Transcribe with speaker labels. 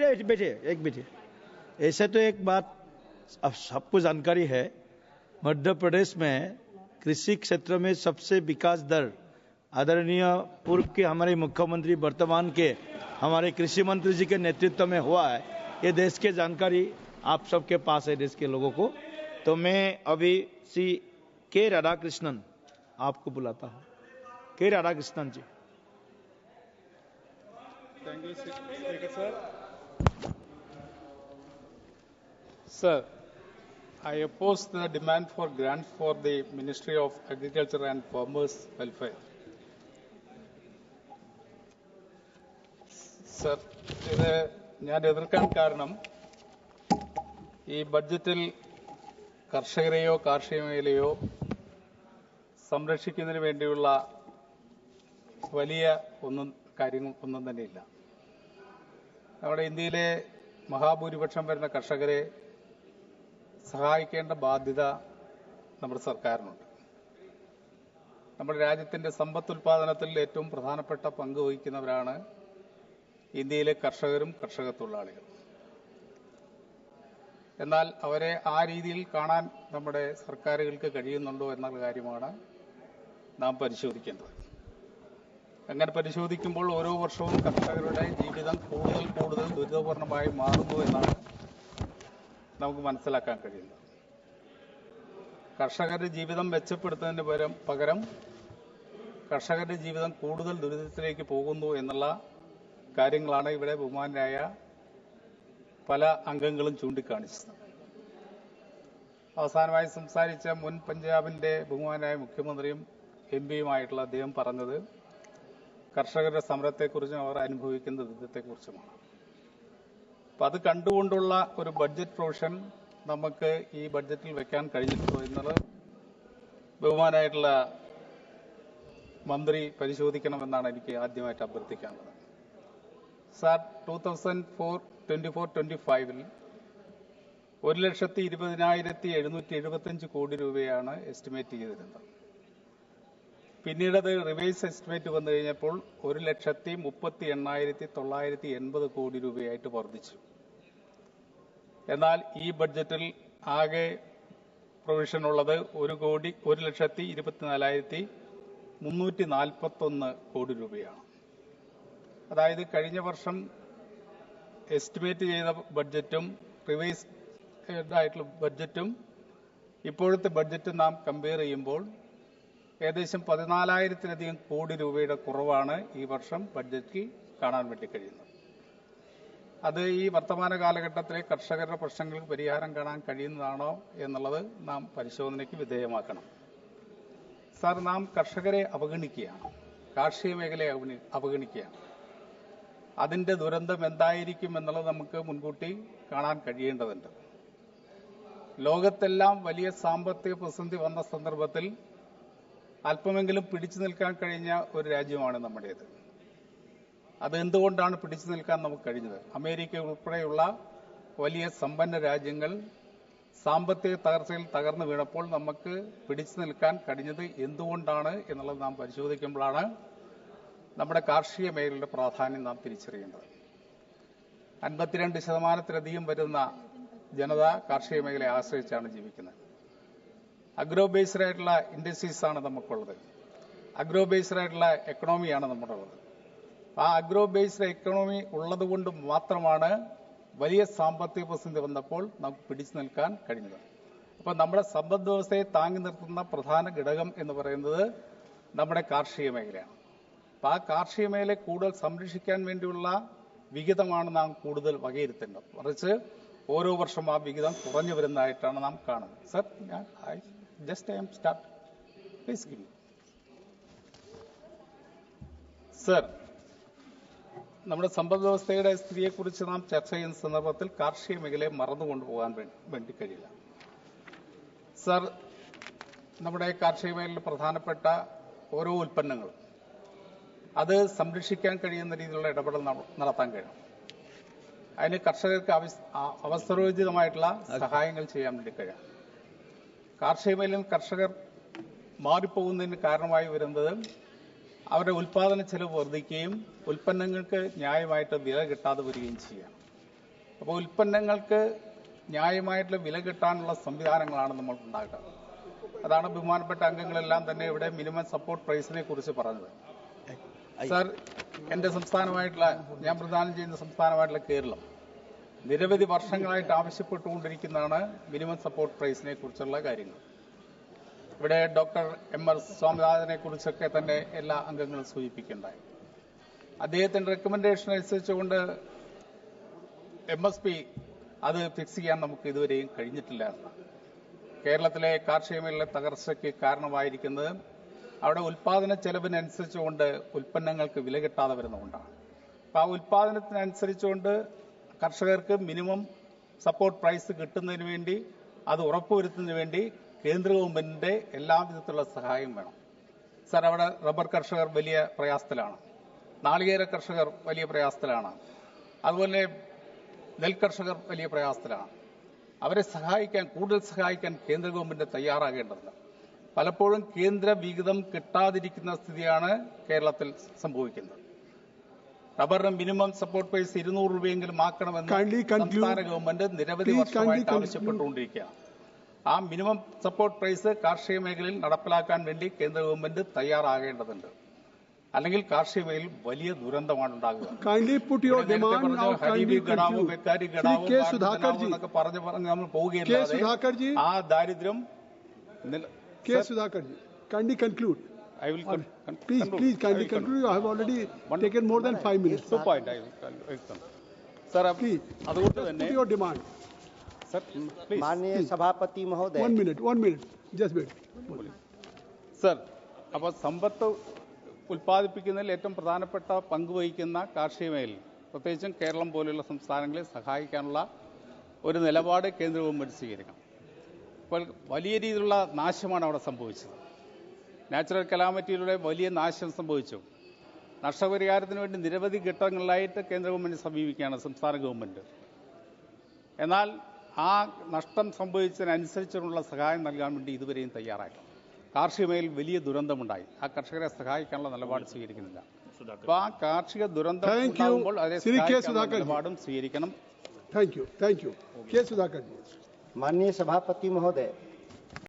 Speaker 1: बैठिए एक बैठिए। ऐसे तो एक बात अब सबको जानकारी है, मध्य प्रदेश में कृषि क्षेत्र में सबसे विकास दर आदरणीय पूर्व के हमारे मुख्यमंत्री वर्तमान के हमारे कृषि मंत्री जी के नेतृत्व में हुआ है। ये देश के जानकारी आप सबके पास है, देश के लोगों को। तो मैं अभी श्री के राधाकृष्णन आपको बुलाता हूँ। के राधाकृष्णन जी।
Speaker 2: Thank you, Speaker sir. Sir, I oppose the demand for grants for the Ministry of Agriculture and Farmers Welfare. Sir, ഇത് ഞാൻ എതിർക്കാൻ കാരണം ഈ ബഡ്ജറ്റിൽ കർഷകരെയോ കാർഷിക മേഖലയോ സംരക്ഷിക്കുന്നതിന് വേണ്ടിയുള്ള വലിയ കാര്യങ്ങൾ ഒന്നും തന്നെയില്ല. നമ്മുടെ ഇന്ത്യയിലെ മഹാഭൂരിപക്ഷം വരുന്ന കർഷകരെ സഹായിക്കേണ്ട ബാധ്യത നമ്മുടെ സർക്കാരിനുണ്ട്. നമ്മുടെ രാജ്യത്തിന്റെ സമ്പത്തുൽപാദനത്തിൽ ഏറ്റവും പ്രധാനപ്പെട്ട പങ്ക് വഹിക്കുന്നവരാണ് ഇന്ത്യയിലെ കർഷകരും കർഷക തൊഴിലാളികളും. എന്നാൽ അവരെ ആ രീതിയിൽ കാണാൻ നമ്മുടെ സർക്കാരുകൾക്ക് കഴിയുന്നുണ്ടോ എന്നുള്ള കാര്യമാണ് നാം പരിശോധിക്കേണ്ടത്. അങ്ങനെ പരിശോധിക്കുമ്പോൾ ഓരോ വർഷവും കർഷകരുടെ ജീവിതം കൂടുതൽ ദുരിതപൂർണമായി മാറുന്നു എന്നാണ് നമുക്ക് മനസ്സിലാക്കാൻ കഴിയുന്നത്. കർഷകരുടെ ജീവിതം മെച്ചപ്പെടുത്തുന്നതിന് പകരം കർഷകരുടെ ജീവിതം കൂടുതൽ ദുരിതത്തിലേക്ക് പോകുന്നു എന്നുള്ള കാര്യങ്ങളാണ് ഇവിടെ ബഹുമാനരായ പല അംഗങ്ങളും ചൂണ്ടിക്കാണിച്ചത്. അവസാനമായി സംസാരിച്ച മുൻ പഞ്ചാബിന്റെ ബഹുമാനായ മുഖ്യമന്ത്രിയും എംപിയുമായിട്ടുള്ള അദ്ദേഹം പറഞ്ഞത് കർഷകരുടെ സമരത്തെക്കുറിച്ചും അവർ അനുഭവിക്കുന്ന ദുരിതത്തെക്കുറിച്ചുമാണ്. അപ്പം അത് കണ്ടുകൊണ്ടുള്ള ഒരു ബഡ്ജറ്റ് പ്രൊവിഷൻ നമുക്ക് ഈ ബഡ്ജറ്റിൽ വെക്കാൻ കഴിഞ്ഞിട്ടുണ്ടോ എന്നുള്ളത് ബഹുമാനായിട്ടുള്ള മന്ത്രി പരിശോധിക്കണമെന്നാണ് എനിക്ക് ആദ്യമായിട്ട് അഭ്യർത്ഥിക്കാനുള്ളത്. സാർ, 2024-25 1,20,775 കോടി രൂപയാണ് എസ്റ്റിമേറ്റ് ചെയ്തിരുന്നത്. പിന്നീടത് റിവൈസ് എസ്റ്റിമേറ്റ് വന്നു കഴിഞ്ഞപ്പോൾ 1,38,980 കോടി രൂപയായിട്ട് വർദ്ധിച്ചു. എന്നാൽ ഈ ബഡ്ജറ്റിൽ ആകെ പ്രൊവിഷൻ ഉള്ളത് 1,24,341 കോടി രൂപയാണ്. അതായത് കഴിഞ്ഞ വർഷം എസ്റ്റിമേറ്റ് ചെയ്ത ബഡ്ജറ്റും റിവൈസ് ആയിട്ടുള്ള ബഡ്ജറ്റും ഇപ്പോഴത്തെ ബഡ്ജറ്റും നാം കമ്പയർ ചെയ്യുമ്പോൾ ഏകദേശം 14,000-ലധികം കോടി രൂപയുടെ കുറവാണ് ഈ വർഷം ബഡ്ജറ്റിൽ കാണാൻ വേണ്ടി കഴിയുന്നത്. അത് ഈ വർത്തമാന കാലഘട്ടത്തിലെ കർഷകരുടെ പ്രശ്നങ്ങൾക്ക് പരിഹാരം കാണാൻ കഴിയുന്നതാണോ എന്നുള്ളത് നാം പരിശോധനയ്ക്ക് വിധേയമാക്കണം. സാർ, നാം കർഷകരെ അവഗണിക്കുകയാണ്, കാർഷിക മേഖലയെ അവഗണിക്കുകയാണ്. അതിന്റെ ദുരന്തം എന്തായിരിക്കും എന്നുള്ളത് നമുക്ക് മുൻകൂട്ടി കാണാൻ കഴിയേണ്ടതുണ്ട്. ലോകത്തെല്ലാം വലിയ സാമ്പത്തിക പ്രതിസന്ധി വന്ന സന്ദർഭത്തിൽ അല്പമെങ്കിലും പിടിച്ചു നിൽക്കാൻ കഴിഞ്ഞ ഒരു രാജ്യമാണ് നമ്മുടേത്. അത് എന്തുകൊണ്ടാണ് പിടിച്ചു നിൽക്കാൻ നമുക്ക് കഴിഞ്ഞത്? അമേരിക്ക ഉൾപ്പെടെയുള്ള വലിയ സമ്പന്ന രാജ്യങ്ങൾ സാമ്പത്തിക തകർച്ചയിൽ തകർന്നു വീണപ്പോൾ നമുക്ക് പിടിച്ചു നിൽക്കാൻ കഴിഞ്ഞത് എന്തുകൊണ്ടാണ് എന്നുള്ളത് നാം പരിശോധിക്കുമ്പോഴാണ് നമ്മുടെ കാർഷിക മേഖലയുടെ പ്രാധാന്യം നാം തിരിച്ചറിയേണ്ടത്. 52% വരുന്ന ജനത കാർഷിക മേഖലയെ ആശ്രയിച്ചാണ് ജീവിക്കുന്നത്. അഗ്രോ ബേസ്ഡ് ആയിട്ടുള്ള ഇൻഡസ്ട്രീസ് ആണ് നമുക്കുള്ളത്. അഗ്രോ ബേസ്ഡ് ആയിട്ടുള്ള എക്കണോമിയാണ് നമ്മുടെയുള്ളത്. ആ അഗ്രോ ബേസ്ഡ് എക്കണോമി ഉള്ളതുകൊണ്ട് മാത്രമാണ് വലിയ സാമ്പത്തിക പ്രതിസന്ധി വന്നപ്പോൾ നമുക്ക് പിടിച്ചു നിൽക്കാൻ കഴിഞ്ഞത്. അപ്പോൾ നമ്മുടെ സമ്പദ് വ്യവസ്ഥയെ താങ്ങി നിർത്തുന്ന പ്രധാന ഘടകം എന്ന് പറയുന്നത് നമ്മുടെ കാർഷിക മേഖലയാണ്. അപ്പോൾ ആ കാർഷിക മേഖലയെ കൂടുതൽ സംരക്ഷിക്കാൻ വേണ്ടിയുള്ള വിഹിതമാണ് നാം കൂടുതൽ വകയിരുത്തേണ്ടത്. മറിച്ച് ഓരോ വർഷം ആ വിഹിതം കുറഞ്ഞു വരുന്നതായിട്ടാണ് നാം കാണുന്നത്. Sir, please give me. Sir, നമ്മുടെ സമ്പദ് വ്യവസ്ഥയുടെ സ്ഥിതിയെക്കുറിച്ച് നാം ചർച്ച ചെയ്യുന്ന സന്ദർഭത്തിൽ കാർഷിക മേഖലയെ മറന്നുകൊണ്ടുപോകാൻ വേണ്ടി കഴിയില്ല. സർ, നമ്മുടെ കാർഷിക മേഖലയിൽ പ്രധാനപ്പെട്ട ഓരോ ഉൽപ്പന്നങ്ങളും അത് സംരക്ഷിക്കാൻ കഴിയുന്ന രീതിയിലുള്ള ഇടപെടൽ നടത്താൻ കഴിയും. അതിന് കർഷകർക്ക് അവസരോചിതമായിട്ടുള്ള സഹായങ്ങൾ ചെയ്യാൻ വേണ്ടി കഴിയാം. കാർഷിക മേഖലയിൽ കർഷകർ മാറിപ്പോകുന്നതിന് കാരണമായി വരുന്നത് അവരുടെ ഉൽപാദന ചെലവ് വർദ്ധിക്കുകയും ഉൽപ്പന്നങ്ങൾക്ക് ന്യായമായിട്ട് വില കിട്ടാതെ വരികയും ചെയ്യാം. അപ്പോൾ ഉൽപ്പന്നങ്ങൾക്ക് ന്യായമായിട്ടുള്ള വില കിട്ടാനുള്ള സംവിധാനങ്ങളാണ് നമ്മൾ ഉണ്ടാക്കുക. അതാണ് ബഹുമാനപ്പെട്ട അംഗങ്ങളെല്ലാം തന്നെ ഇവിടെ മിനിമം സപ്പോർട്ട് പ്രൈസിനെ കുറിച്ച് പറഞ്ഞത്. സർ, എന്റെ സംസ്ഥാനമായിട്ടുള്ള, ഞാൻ പ്രദാനം ചെയ്യുന്ന സംസ്ഥാനമായിട്ടുള്ള കേരളം നിരവധി വർഷങ്ങളായിട്ട് ആവശ്യപ്പെട്ടുകൊണ്ടിരിക്കുന്നതാണ് മിനിമം സപ്പോർട്ട് പ്രൈസിനെ കുറിച്ചുള്ള കാര്യങ്ങൾ. ഇവിടെ ഡോക്ടർ M.R. സ്വാമിനാഥനെ കുറിച്ചൊക്കെ തന്നെ എല്ലാ അംഗങ്ങളും സൂചിപ്പിക്കുകയുണ്ടായി. അദ്ദേഹത്തിന്റെ റെക്കമെൻഡേഷൻ അനുസരിച്ചുകൊണ്ട് MSP അത് ഫിക്സ് ചെയ്യാൻ നമുക്ക് ഇതുവരെയും കഴിഞ്ഞിട്ടില്ല എന്നാണ്. കേരളത്തിലെ കാർഷിക മേഖലയിലെ തകർച്ചയ്ക്ക് കാരണമായിരിക്കുന്നത് അവിടെ ഉൽപാദന ചെലവിനനുസരിച്ചുകൊണ്ട് ഉൽപ്പന്നങ്ങൾക്ക് വില കിട്ടാതെ വരുന്നതുകൊണ്ടാണ്. അപ്പോൾ ആ ഉൽപാദനത്തിനനുസരിച്ചുകൊണ്ട് കർഷകർക്ക് മിനിമം സപ്പോർട്ട് പ്രൈസ് കിട്ടുന്നതിന് വേണ്ടി, അത് ഉറപ്പുവരുത്തുന്നതിന് വേണ്ടി കേന്ദ്ര ഗവൺമെന്റിന്റെ എല്ലാവിധത്തിലുള്ള സഹായം വേണം. സർ, അവിടെ റബ്ബർ കർഷകർ വലിയ പ്രയാസത്തിലാണ്, നാളികേര കർഷകർ വലിയ പ്രയാസത്തിലാണ്, അതുപോലെ നെൽകർഷകർ വലിയ പ്രയാസത്തിലാണ്. അവരെ സഹായിക്കാൻ, കൂടുതൽ സഹായിക്കാൻ കേന്ദ്ര ഗവൺമെന്റ് തയ്യാറാകേണ്ടതുണ്ട്. പലപ്പോഴും കേന്ദ്ര വിഹിതം കിട്ടാതിരിക്കുന്ന സ്ഥിതിയാണ് കേരളത്തിൽ സംഭവിക്കുന്നത്. റബ്ബറിന് മിനിമം സപ്പോർട്ട് പ്രൈസ് 200 രൂപയെങ്കിലും ആക്കണമെന്ന് സംസ്ഥാന ഗവൺമെന്റ് നിരവധി വർഷമായിട്ട് ആവശ്യപ്പെട്ടുകൊണ്ടിരിക്കുകയാണ്. ആ മിനിമം സപ്പോർട്ട് പ്രൈസ് കാർഷിക മേഖലയിൽ നടപ്പിലാക്കാൻ വേണ്ടി കേന്ദ്ര ഗവൺമെന്റ് തയ്യാറാകേണ്ടതുണ്ട്. അല്ലെങ്കിൽ കാർഷിക മേഖലയിൽ വലിയ ദുരന്തമാണ് ഉണ്ടാകുക. എന്നൊക്കെ പറഞ്ഞ് നമ്മൾ പോവുകയല്ലാതെ ആ ദാരിദ്ര്യം.
Speaker 3: I will please kindly conclude. I have already taken more than 5 minutes.
Speaker 2: No point. I will come. Sir,
Speaker 3: please put your demand.
Speaker 2: Sir, please.
Speaker 4: माननीय सभापति महोदय.
Speaker 3: 1 minute. Just wait.
Speaker 2: Sir, അപ്പോൾ സമ്പത്ത് ഉൽപ്പാദിപ്പിക്കുന്നതിൽ ഏറ്റവും പ്രധാനപ്പെട്ട പങ്ക് വഹിക്കുന്ന കാർഷിക മേഖലയിൽ, പ്രത്യേകിച്ചും കേരളം പോലെയുള്ള സംസ്ഥാനങ്ങളെ സഹായിക്കാനുള്ള ഒരു നിലപാട് കേന്ദ്ര ഗവൺമെന്റ് സ്വീകരിക്കണം. അപ്പോൾ വലിയ രീതിയിലുള്ള നാശമാണ് അവിടെ സംഭവിച്ചത്. നാച്ചുറൽ കലാമിറ്റിയിലൂടെ വലിയ നാശം സംഭവിച്ചു. നഷ്ടപരിഹാരത്തിന് വേണ്ടി നിരവധി ഘട്ടങ്ങളിലായിട്ട് കേന്ദ്ര ഗവൺമെന്റ് സമീപിക്കുകയാണ് സംസ്ഥാന ഗവൺമെന്റ്. എന്നാൽ ആ നഷ്ടം സംഭവിച്ചതിനനുസരിച്ചുള്ള സഹായം നൽകാൻ വേണ്ടി ഇതുവരെയും തയ്യാറായില്ല. കാർഷിക മേഖലയിൽ വലിയ ദുരന്തമുണ്ടായി. ആ കർഷകരെ സഹായിക്കാനുള്ള നിലപാട് സ്വീകരിക്കുന്നില്ല. അപ്പോൾ ആ കാർഷിക ദുരന്തം ഉണ്ടാകുമ്പോൾ അതിനെ സഹായിക്കാനുള്ള നിലപാടും സ്വീകരിക്കണം.
Speaker 3: Thank you. K. Sudhakar.
Speaker 4: माननीय सभापति महोदय.